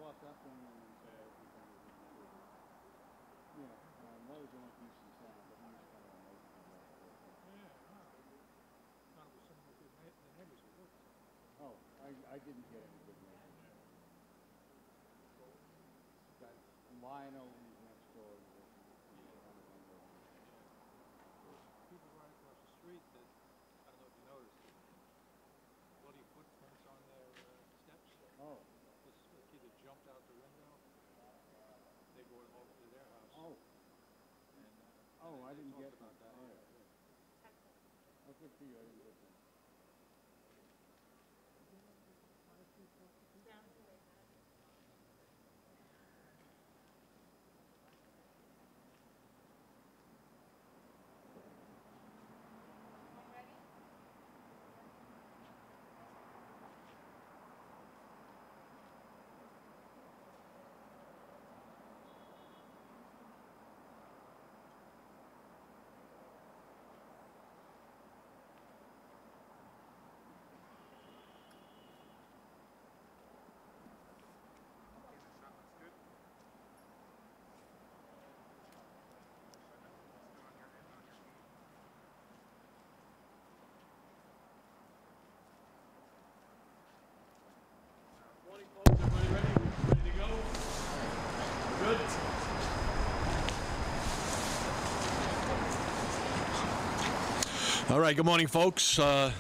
locked up and yeah, weather's only decent sound, but he's kind of nice. Oh, I didn't get any good neighbors. Got Lionel who's next door. People right across the street that, I don't know if you noticed, bloody footprints on their steps. Oh. This kid that jumped out the window, they brought him over to their house. Oh. And, I didn't get about that. Oh, yeah. That's good for you. I didn't get that. Morning, folks. Everybody ready? Ready to go? Good. All right. Good morning, folks. Here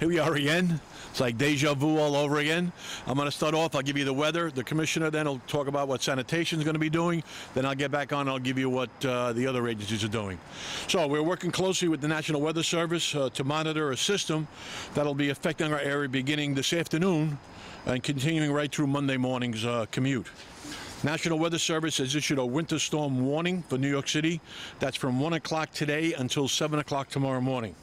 we are again. It's like deja vu all over again. I'm going to start off. I'll give you the weather. The commissioner then will talk about what sanitation is going to be doing. Then I'll get back on and I'll give you what the other agencies are doing. So we're working closely with the National Weather Service to monitor a system that'll be affecting our area beginning this afternoon and continuing right through Monday morning's commute. National Weather Service has issued a winter storm warning for New York City. That's from 1 o'clock today until 7 o'clock tomorrow morning.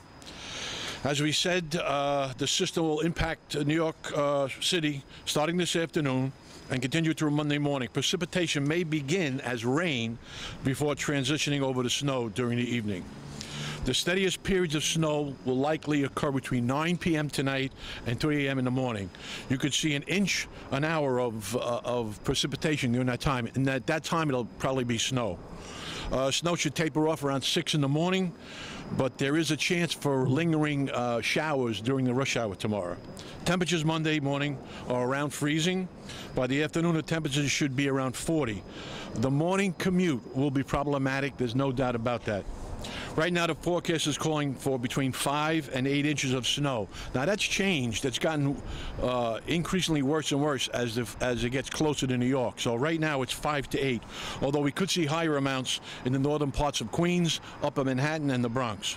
As we said, the system will impact New York City starting this afternoon and continue through Monday morning. Precipitation may begin as rain before transitioning over to snow during the evening. The steadiest periods of snow will likely occur between 9 p.m. tonight and 3 a.m. in the morning. You could see an inch an hour of precipitation during that time, and at that time it'll probably be snow. Snow should taper off around 6 in the morning, but there is a chance for lingering showers during the rush hour tomorrow. Temperatures Monday morning are around freezing. By the afternoon, the temperatures should be around 40. The morning commute will be problematic. There's no doubt about that. Right now, the forecast is calling for between 5 and 8 inches of snow. Now, that's changed. It's gotten increasingly worse and worse as it gets closer to New York. So right now, it's 5 to 8, although we could see higher amounts in the northern parts of Queens, Upper Manhattan, and the Bronx.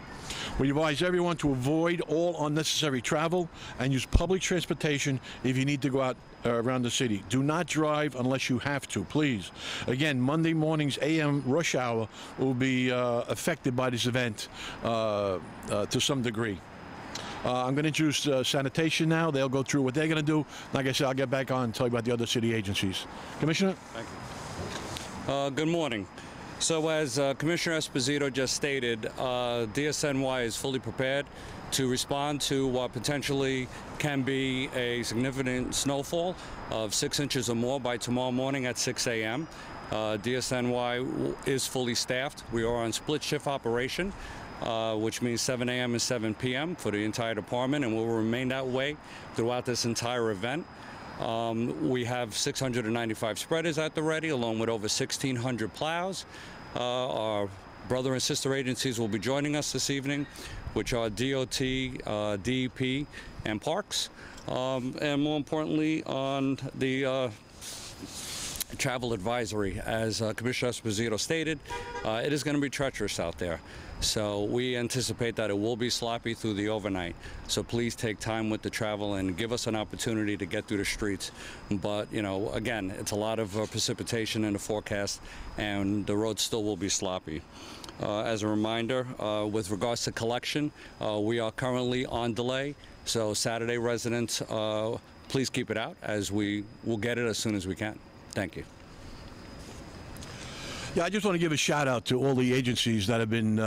We advise everyone to avoid all unnecessary travel and use public transportation if you need to go out around the city. Do not drive unless you have to, please. Again, Monday morning's AM rush hour will be affected by this event to some degree. I'm going to introduce sanitation now. They'll go through what they're going to do. Like I said, I'll get back on and tell you about the other city agencies. Commissioner? Thank you. Good morning. So as Commissioner Esposito just stated, DSNY is fully prepared to respond to what potentially can be a significant snowfall of 6 inches or more by tomorrow morning at 6 a.m. DSNY is fully staffed. We are on split shift operation, which means 7 a.m. and 7 p.m. for the entire department, and will remain that way throughout this entire event. We have 695 spreaders at the ready, along with over 1,600 plows. Our brother and sister agencies will be joining us this evening, which are DOT, DEP, and Parks. And more importantly, on the travel advisory, as Commissioner Esposito stated, it is going to be treacherous out there. So we anticipate that it will be sloppy through the overnight. So please take time with the travel and give us an opportunity to get through the streets. But, you know, again, it's a lot of precipitation in the forecast, and the roads still will be sloppy. As a reminder, with regards to collection, we are currently on delay. So Saturday residents, please keep it out, as we will get it as soon as we can. Thank you. Yeah, I just want to give a shout out to all the agencies that have been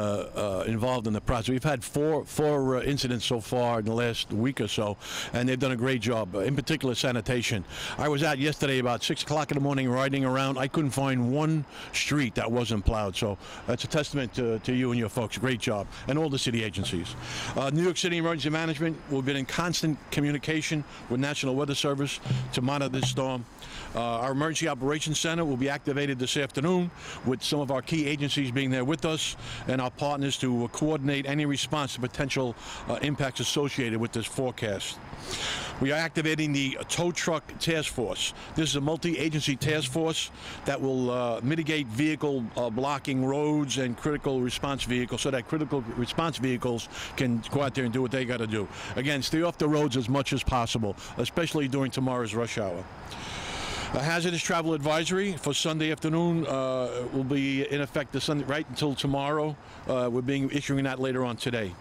involved in the process. We've had four incidents so far in the last week or so, and they've done a great job. In particular, sanitation. I was out yesterday about 6 o'clock in the morning riding around. I couldn't find one street that wasn't plowed. So that's a testament to you and your folks. Great job, and all the city agencies. New York City Emergency Management, we've been in constant communication with National Weather Service to monitor this storm. Our Emergency Operations Center will be activated this afternoon, with some of our key agencies being there with us and our partners to coordinate any response to potential impacts associated with this forecast. We are activating the tow truck task force. This is a multi-agency task force that will mitigate vehicle blocking roads and critical response vehicles, so that critical response vehicles can go out there and do what they got to do. Again, stay off the roads as much as possible, especially during tomorrow's rush hour. A hazardous travel advisory for Sunday afternoon will be in effect right until tomorrow. We're issuing that later on today.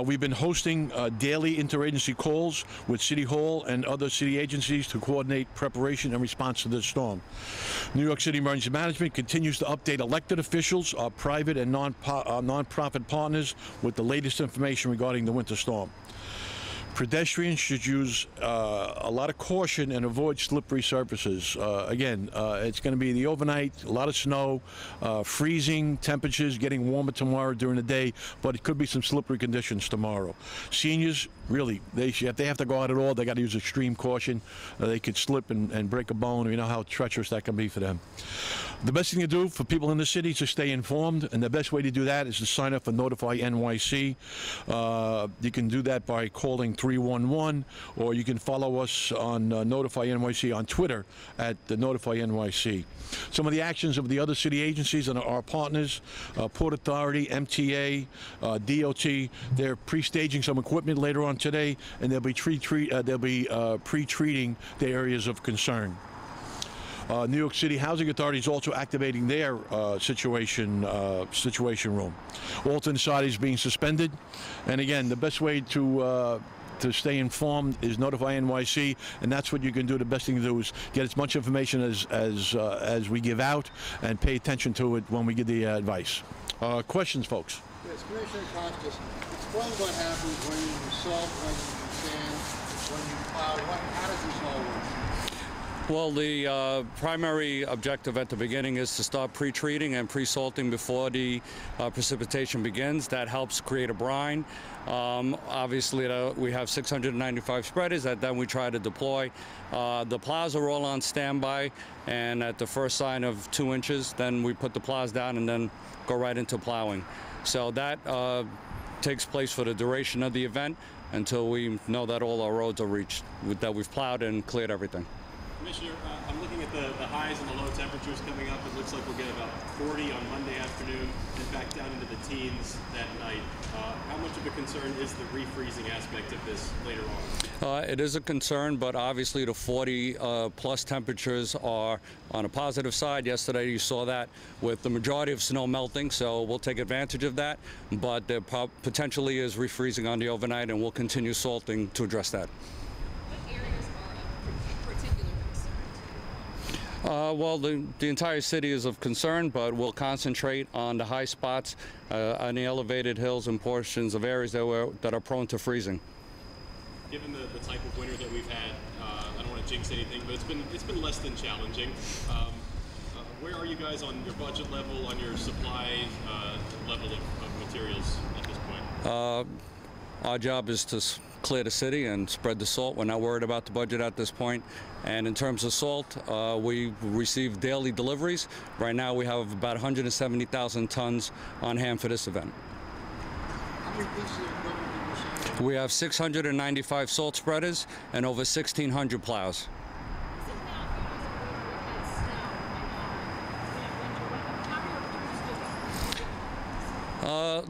We've been hosting daily interagency calls with City Hall and other city agencies to coordinate preparation and response to this storm. New York City Emergency Management continues to update elected officials, our private and non-profit partners with the latest information regarding the winter storm. Pedestrians should use a lot of caution and avoid slippery surfaces. Again, it's going to be the overnight, a lot of snow, freezing temperatures, getting warmer tomorrow during the day, but it could be some slippery conditions tomorrow. Seniors, really, if they have to go out at all, they got to use extreme caution. They could slip and break a bone. You know how treacherous that can be for them. The best thing to do for people in the city is to stay informed, and the best way to do that is to sign up for Notify NYC. You can do that by calling 311, or you can follow us on Notify NYC on Twitter at the Notify NYC. Some of the actions of the other city agencies and our partners, Port Authority, MTA, DOT, they're pre-staging some equipment later on today, and they'll be pre-treating the areas of concern. New York City Housing Authority is also activating their situation room. Alton side is being suspended, and again, the best way to stay informed is Notify NYC, and that's what you can do. The best thing to do is get as much information as we give out, and pay attention to it when we give the advice. Questions, folks? Yes, Commissioner Costas, explain what happens when you salt, when you sand, when you plow. How does this all work? Well, the primary objective at the beginning is to start pre-treating and pre-salting before the precipitation begins. That helps create a brine. Obviously, we have 695 spreaders that then we try to deploy. The plows are all on standby, and at the first sign of 2 inches, then we put the plows down and then go right into plowing. So that takes place for the duration of the event until we know that all our roads are reached, that we've plowed and cleared everything. Commissioner, I'm looking at the highs and the low temperatures coming up. It looks like we'll get about 40 on Monday afternoon and back down into the teens that night. How much of a concern is the refreezing aspect of this later on? It is a concern, but obviously the 40 plus temperatures are on a positive side. Yesterday you saw that with the majority of snow melting, so we'll take advantage of that. But there potentially is refreezing on the overnight, and we'll continue salting to address that. Well, the entire city is of concern, but we'll concentrate on the high spots, on the elevated hills and portions of areas that are prone to freezing. Given the type of winter that we've had, I don't want to jinx anything, but it's been less than challenging. Where are you guys on your budget level, on your supply level of materials at this point? Our job is to clear the city and spread the salt. We're not worried about the budget at this point. And in terms of salt, we receive daily deliveries. Right now we have about 170,000 tons on hand for this event. How many pieces of equipment did you say? We have 695 salt spreaders and over 1,600 plows.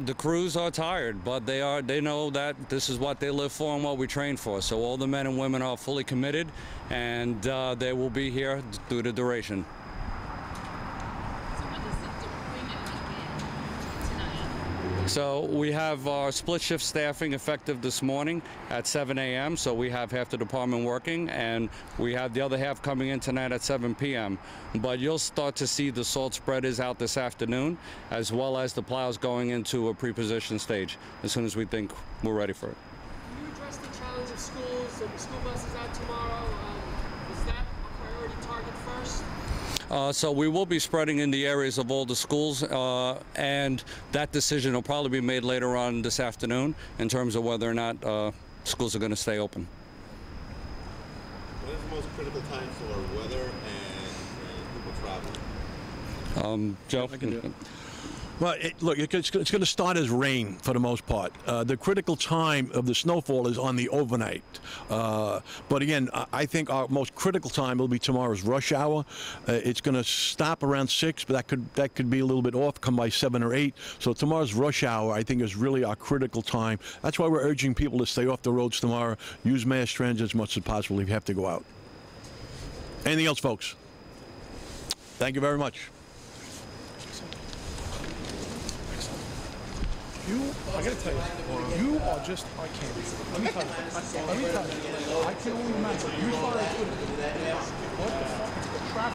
The crews are tired, but they know that this is what they live for and what we train for. So all the men and women are fully committed, and they will be here through the duration. So we have our split shift staffing effective this morning at 7 a.m. So we have half the department working, and we have the other half coming in tonight at 7 p.m. But you'll start to see the salt spreaders out this afternoon, as well as the plows going into a pre-position stage as soon as we think we're ready for it. Can you address the challenge of schools, the school buses out tomorrow? Is that a priority target first? So we will be spreading in the areas of all the schools, and that decision will probably be made later on this afternoon in terms of whether or not schools are going to stay open. What is the most critical time for weather and people traveling? Joe? I can do it. Well, look, it's going to start as rain for the most part. The critical time of the snowfall is on the overnight. But again, I think our most critical time will be tomorrow's rush hour. It's going to stop around 6, but that could be a little bit off, come by 7 or 8. So tomorrow's rush hour, I think, is really our critical time. That's why we're urging people to stay off the roads tomorrow, use mass transit as much as possible if you have to go out. Anything else, folks? Thank you very much. I gotta tell you, you are just, I can't. Let me tell you, I can only imagine. You thought I could